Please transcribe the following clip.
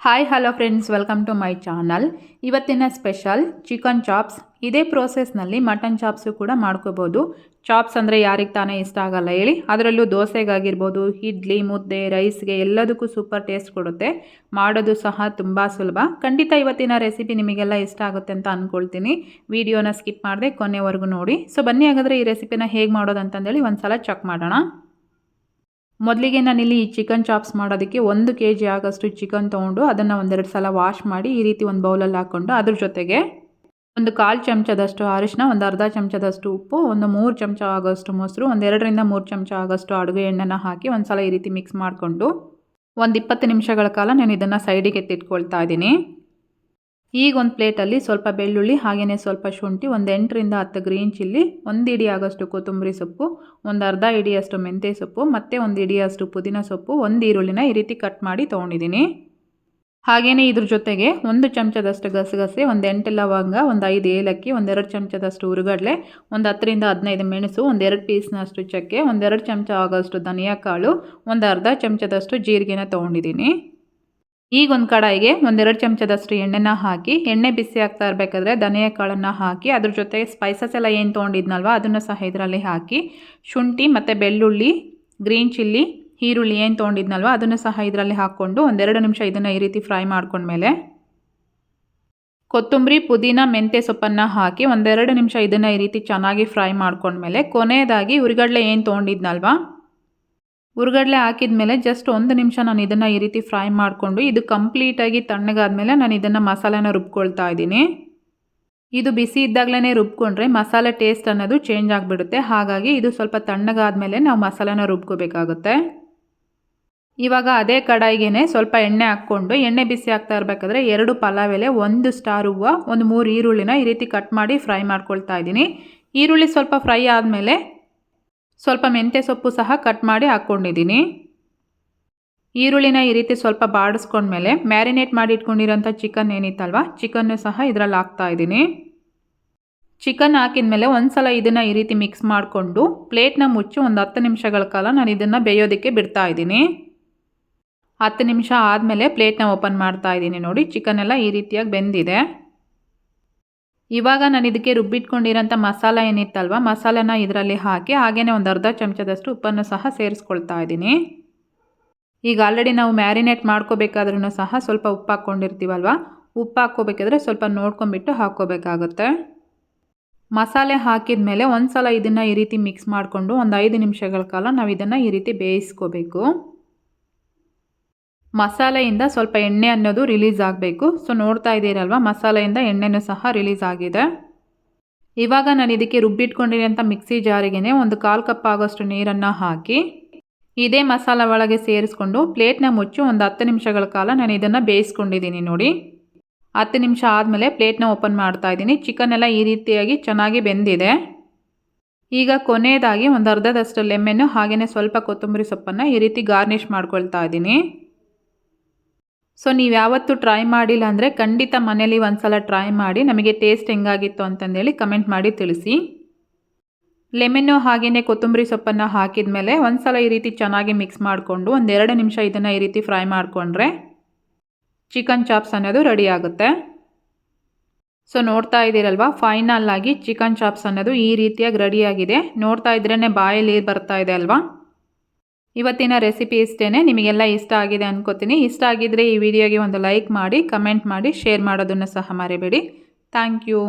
Hi hello friends, welcome to my channel. ಇವತ್ತಿನ special chicken chops. ಇದೇ ಪ್ರೋಸೆಸ್ನಲ್ಲಿ mutton chops ಕೂಡ ಮಾಡ್ಕೋಬೋದು. ಚಾಪ್ಸ್ ಅಂದರೆ ಯಾರಿಗೆ ತಾನೇ ಇಷ್ಟ ಆಗಲ್ಲ ಹೇಳಿ. ಅದರಲ್ಲೂ ದೋಸೆಗಾಗಿರ್ಬೋದು, ಇಡ್ಲಿ, ಮುದ್ದೆ, ರೈಸ್ಗೆ ಎಲ್ಲದಕ್ಕೂ ಸೂಪರ್ ಟೇಸ್ಟ್ ಕೊಡುತ್ತೆ. ಮಾಡೋದು ಸಹ ತುಂಬ ಸುಲಭ. ಖಂಡಿತ ಇವತ್ತಿನ ರೆಸಿಪಿ ನಿಮಗೆಲ್ಲ ಇಷ್ಟ ಆಗುತ್ತೆ ಅಂತ ಅಂದ್ಕೊಳ್ತೀನಿ. ವಿಡಿಯೋನ ಸ್ಕಿಪ್ ಮಾಡದೆ ಕೊನೆವರೆಗೂ ನೋಡಿ. ಸೊ ಬನ್ನಿ ಹಾಗಾದರೆ ಈ ರೆಸಿಪಿನ ಹೇಗೆ ಮಾಡೋದು ಅಂತಂದೇಳಿ ಒಂದು ಸಲ ಚೆಕ್ ಮಾಡೋಣ. ಮೊದಲಿಗೆ ನಾನಿಲ್ಲಿ ಈ ಚಿಕನ್ ಚಾಪ್ಸ್ ಮಾಡೋದಕ್ಕೆ 1 kg ಆಗೋಷ್ಟು ಚಿಕನ್ ತೊಗೊಂಡು ಅದನ್ನು ಒಂದೆರಡು ಸಲ ವಾಶ್ ಮಾಡಿ ಈ ರೀತಿ ಒಂದು ಬೌಲಲ್ಲಿ ಹಾಕ್ಕೊಂಡು ಅದ್ರ ಜೊತೆಗೆ ಒಂದು 1/4 ಚಮಚದಷ್ಟು ಅರಿಶಿನ, ಒಂದು ಅರ್ಧ ಚಮಚದಷ್ಟು ಉಪ್ಪು, ಒಂದು 3 ಚಮಚ ಆಗೋಷ್ಟು ಮೊಸರು, ಒಂದು 2ರಿಂದ 3 ಚಮಚ ಆಗೋಷ್ಟು ಅಡುಗೆ ಎಣ್ಣೆನ ಹಾಕಿ ಒಂದು ಸಲ ಈ ರೀತಿ ಮಿಕ್ಸ್ ಮಾಡಿಕೊಂಡು ಒಂದು 20 ನಿಮಿಷಗಳ ಕಾಲ ನಾನು ಇದನ್ನು ಸೈಡಿಗೆ ಎತ್ತಿಟ್ಕೊಳ್ತಾ ಇದ್ದೀನಿ. ಈಗ ಒಂದು ಪ್ಲೇಟಲ್ಲಿ ಸ್ವಲ್ಪ ಬೆಳ್ಳುಳ್ಳಿ, ಹಾಗೆಯೇ ಸ್ವಲ್ಪ ಶುಂಠಿ, ಒಂದು 8ರಿಂದ 10 ಗ್ರೀನ್ ಚಿಲ್ಲಿ, 1 ಇಡಿ ಆಗೋಷ್ಟು ಕೊತ್ತಂಬರಿ ಸೊಪ್ಪು, ಒಂದು ಅರ್ಧ ಇಡಿಯಷ್ಟು ಮೆಂತ್ಯ ಸೊಪ್ಪು, ಮತ್ತು 1 ಇಡಿಯಷ್ಟು ಪುದೀನ ಸೊಪ್ಪು, 1 ಈರುಳ್ಳಿನ ಈ ರೀತಿ ಕಟ್ ಮಾಡಿ ತೊಗೊಂಡಿದ್ದೀನಿ. ಹಾಗೆಯೇ ಇದ್ರ ಜೊತೆಗೆ 1 ಚಮಚದಷ್ಟು ಗಸಗಸೆ, ಒಂದು 8 ಲವಂಗ, ಒಂದು 5 ಏಲಕ್ಕಿ, ಒಂದು 2 ಚಮಚದಷ್ಟು ಹುರುಗಡ್ಲೆ, ಒಂದು 10ರಿಂದ 15 ಮೆಣಸು, ಒಂದು 2 ಪೀಸ್ನಷ್ಟು ಚಕ್ಕೆ, ಒಂದು 2 ಚಮಚ ಆಗೋಷ್ಟು ಧನಿಯಾ ಕಾಳು, ಒಂದು ಅರ್ಧ ಚಮಚದಷ್ಟು ಜೀರಿಗೆನ ತೊಗೊಂಡಿದ್ದೀನಿ. ಈಗ ಒಂದು ಕಡಾಯಿಗೆ 1-2 ಚಮಚದಷ್ಟು ಎಣ್ಣೆನ ಹಾಕಿ, ಎಣ್ಣೆ ಬಿಸಿ ಆಗ್ತಾ ಇರಬೇಕಾದ್ರೆ ಧನಿಯಾ ಕಾಳನ್ನು ಹಾಕಿ ಅದ್ರ ಜೊತೆಗೆ ಸ್ಪೈಸಸ್ ಎಲ್ಲ ಏನು ತೊಗೊಂಡಿದ್ನಲ್ವ ಅದನ್ನು ಸಹ ಇದರಲ್ಲಿ ಹಾಕಿ, ಶುಂಠಿ ಮತ್ತು ಬೆಳ್ಳುಳ್ಳಿ, ಗ್ರೀನ್ ಚಿಲ್ಲಿ, ಈರುಳ್ಳಿ ಏನು ತೊಗೊಂಡಿದ್ನಲ್ವ ಅದನ್ನು ಸಹ ಇದರಲ್ಲಿ ಹಾಕ್ಕೊಂಡು 1-2 ನಿಮಿಷ ಇದನ್ನು ಈ ರೀತಿ ಫ್ರೈ ಮಾಡ್ಕೊಂಡ್ಮೇಲೆ ಕೊತ್ತಂಬರಿ, ಪುದೀನ, ಮೆಂತ್ಯ ಸೊಪ್ಪನ್ನು ಹಾಕಿ 1-2 ನಿಮಿಷ ಇದನ್ನು ಈ ರೀತಿ ಚೆನ್ನಾಗಿ ಫ್ರೈ ಮಾಡ್ಕೊಂಡ್ಮೇಲೆ ಕೊನೆಯದಾಗಿ ಹುರಿಗಡಲೆ ಏನು ತೊಗೊಂಡಿದ್ನಲ್ವ ಹುರಿಗಡಲೆ ಹಾಕಿದ ಮೇಲೆ ಜಸ್ಟ್ 1 ನಿಮಿಷ ನಾನು ಇದನ್ನು ಈ ರೀತಿ ಫ್ರೈ ಮಾಡಿಕೊಂಡು ಇದು ಕಂಪ್ಲೀಟಾಗಿ ತಣ್ಣಗಾದ್ಮೇಲೆ ನಾನು ಇದನ್ನು ಮಸಾಲೆನ ರುಬ್ಕೊಳ್ತಾ ಇದ್ದೀನಿ. ಇದು ಬಿಸಿ ಇದ್ದಾಗಲೇ ರುಬ್ಕೊಂಡ್ರೆ ಮಸಾಲೆ ಟೇಸ್ಟ್ ಅನ್ನೋದು ಚೇಂಜ್ ಆಗಿಬಿಡುತ್ತೆ. ಹಾಗಾಗಿ ಇದು ಸ್ವಲ್ಪ ತಣ್ಣಗಾದ್ಮೇಲೆ ನಾವು ಮಸಾಲೆನ ರುಬ್ಕೋಬೇಕಾಗುತ್ತೆ. ಇವಾಗ ಅದೇ ಕಡಾಯಿಗೆ ಸ್ವಲ್ಪ ಎಣ್ಣೆ ಹಾಕ್ಕೊಂಡು ಎಣ್ಣೆ ಬಿಸಿ ಆಗ್ತಾ ಇರಬೇಕಾದ್ರೆ 2 ಪಲಾವ್ ಎಲೆ, 1 ಸ್ಟಾರ್ ಹೂವು, ಒಂದು 3 ಈರುಳ್ಳಿನ ಈ ರೀತಿ ಕಟ್ ಮಾಡಿ ಫ್ರೈ ಮಾಡ್ಕೊಳ್ತಾ ಇದ್ದೀನಿ. ಈರುಳ್ಳಿ ಸ್ವಲ್ಪ ಫ್ರೈ ಆದಮೇಲೆ ಸ್ವಲ್ಪ ಮೆಂತ್ಯ ಸೊಪ್ಪು ಸಹ ಕಟ್ ಮಾಡಿ ಹಾಕ್ಕೊಂಡಿದ್ದೀನಿ. ಈರುಳ್ಳಿನ ಈ ರೀತಿ ಸ್ವಲ್ಪ ಬಾಡಿಸ್ಕೊಂಡ್ಮೇಲೆ ಮ್ಯಾರಿನೇಟ್ ಮಾಡಿ ಇಟ್ಕೊಂಡಿರೋಂಥ ಚಿಕನ್ ಏನಿತ್ತಲ್ವ ಚಿಕನ್ನು ಸಹ ಇದರಲ್ಲಿ ಹಾಕ್ತಾ ಇದ್ದೀನಿ. ಚಿಕನ್ ಹಾಕಿದ್ಮೇಲೆ ಒಂದು ಸಲ ಇದನ್ನು ಈ ರೀತಿ ಮಿಕ್ಸ್ ಮಾಡಿಕೊಂಡು ಪ್ಲೇಟ್ನ ಮುಚ್ಚಿ ಒಂದು 10 ನಿಮಿಷಗಳ ಕಾಲ ನಾನು ಇದನ್ನು ಬೇಯೋದಕ್ಕೆ ಬಿಡ್ತಾ ಇದ್ದೀನಿ. 10 ನಿಮಿಷ ಆದಮೇಲೆ ಪ್ಲೇಟ್ನ ಓಪನ್ ಮಾಡ್ತಾ ಇದ್ದೀನಿ. ನೋಡಿ, ಚಿಕನ್ ಎಲ್ಲ ಈ ರೀತಿಯಾಗಿ ಬೆಂದಿದೆ. ಇವಾಗ ನಾನು ಇದಕ್ಕೆ ರುಬ್ಬಿಟ್ಕೊಂಡಿರೋಂಥ ಮಸಾಲ ಏನಿತ್ತಲ್ವ ಮಸಾಲೆನ ಇದರಲ್ಲಿ ಹಾಕಿ ಹಾಗೆಯೇ ಒಂದು ಅರ್ಧ ಚಮಚದಷ್ಟು ಉಪ್ಪನ್ನು ಸಹ ಸೇರಿಸ್ಕೊಳ್ತಾ ಇದ್ದೀನಿ. ಈಗ ಆಲ್ರೆಡಿ ನಾವು ಮ್ಯಾರಿನೇಟ್ ಮಾಡ್ಕೋಬೇಕಾದ್ರೂ ಸಹ ಸ್ವಲ್ಪ ಉಪ್ಪು ಹಾಕ್ಕೊಂಡಿರ್ತೀವಲ್ವ, ಉಪ್ಪು ಹಾಕ್ಕೋಬೇಕಾದ್ರೆ ಸ್ವಲ್ಪ ನೋಡ್ಕೊಂಬಿಟ್ಟು ಹಾಕ್ಕೋಬೇಕಾಗುತ್ತೆ. ಮಸಾಲೆ ಹಾಕಿದ ಮೇಲೆ ಒಂದು ಸಲ ಇದನ್ನು ಈ ರೀತಿ ಮಿಕ್ಸ್ ಮಾಡಿಕೊಂಡು ಒಂದು 5 ನಿಮಿಷಗಳ ಕಾಲ ನಾವು ಇದನ್ನು ಈ ರೀತಿ ಬೇಯಿಸ್ಕೋಬೇಕು. ಮಸಾಲೆಯಿಂದ ಸ್ವಲ್ಪ ಎಣ್ಣೆ ಅನ್ನೋದು ರಿಲೀಸ್ ಆಗಬೇಕು. ಸೊ ನೋಡ್ತಾ ಇದ್ದೀರಲ್ವ, ಮಸಾಲೆಯಿಂದ ಎಣ್ಣೆನೂ ಸಹ ರಿಲೀಸ್ ಆಗಿದೆ. ಇವಾಗ ನಾನು ಇದಕ್ಕೆ ರುಬ್ಬಿಟ್ಕೊಂಡಿರೋಂಥ ಮಿಕ್ಸಿ ಜಾರಿಗೇ ಒಂದು 1/4 ಕಪ್ ಆಗೋಷ್ಟು ನೀರನ್ನು ಹಾಕಿ ಇದೇ ಮಸಾಲ ಒಳಗೆ ಸೇರಿಸ್ಕೊಂಡು ಪ್ಲೇಟ್ನ ಮುಚ್ಚಿ ಒಂದು 10 ನಿಮಿಷಗಳ ಕಾಲ ನಾನು ಇದನ್ನು ಬೇಯಿಸ್ಕೊಂಡಿದ್ದೀನಿ. ನೋಡಿ, 10 ನಿಮಿಷ ಆದಮೇಲೆ ಪ್ಲೇಟ್ನ ಓಪನ್ ಮಾಡ್ತಾ ಇದ್ದೀನಿ. ಚಿಕನ್ ಎಲ್ಲ ಈ ರೀತಿಯಾಗಿ ಚೆನ್ನಾಗಿ ಬೆಂದಿದೆ. ಈಗ ಕೊನೆಯದಾಗಿ ಒಂದು ಅರ್ಧದಷ್ಟು ಲೆಮನ್ನು ಹಾಗೆಯೇ ಸ್ವಲ್ಪ ಕೊತ್ತಂಬರಿ ಸೊಪ್ಪನ್ನು ಈ ರೀತಿ ಗಾರ್ನಿಷ್ ಮಾಡ್ಕೊಳ್ತಾ ಇದ್ದೀನಿ. ಸೊ ನೀವು ಯಾವತ್ತೂ ಟ್ರೈ ಮಾಡಿಲ್ಲ ಅಂದರೆ ಖಂಡಿತ ಮನೇಲಿ ಒಂದು ಸಲ ಟ್ರೈ ಮಾಡಿ ನಮಗೆ ಟೇಸ್ಟ್ ಹೆಂಗಾಗಿತ್ತು ಅಂತಂದೇಳಿ ಕಮೆಂಟ್ ಮಾಡಿ ತಿಳಿಸಿ. ಲೆಮನ್ನು ಹಾಗೆಯೇ ಕೊತ್ತಂಬರಿ ಸೊಪ್ಪನ್ನು ಹಾಕಿದ ಮೇಲೆ ಒಂದು ಸಲ ಈ ರೀತಿ ಚೆನ್ನಾಗಿ ಮಿಕ್ಸ್ ಮಾಡಿಕೊಂಡು 1-2 ನಿಮಿಷ ಇದನ್ನು ಈ ರೀತಿ ಫ್ರೈ ಮಾಡಿಕೊಂಡ್ರೆ ಚಿಕನ್ ಚಾಪ್ಸ್ ಅನ್ನೋದು ರೆಡಿ ಆಗುತ್ತೆ. ಸೊ ನೋಡ್ತಾ ಇದ್ದೀರಲ್ವ, ಫೈನಲ್ ಆಗಿ ಚಿಕನ್ ಚಾಪ್ಸ್ ಅನ್ನೋದು ಈ ರೀತಿಯಾಗಿ ರೆಡಿಯಾಗಿದೆ. ನೋಡ್ತಾ ಇದ್ರೇ ಬಾಯಲ್ಲಿ ನೀರು ಬರ್ತಾ ಇದೆ ಅಲ್ವಾ. ಇವತ್ತಿನ ರೆಸಿಪಿ ಇಷ್ಟೇ. ನಿಮಗೆಲ್ಲ ಇಷ್ಟ ಆಗಿದೆ ಅನ್ಕೋತೀನಿ. ಇಷ್ಟ ಆಗಿದ್ದರೆ ಈ ವಿಡಿಯೋಗೆ ಒಂದು ಲೈಕ್ ಮಾಡಿ, ಕಮೆಂಟ್ ಮಾಡಿ, ಶೇರ್ ಮಾಡೋದನ್ನು ಸಹ ಮರಿಬೇಡಿ. Thank you.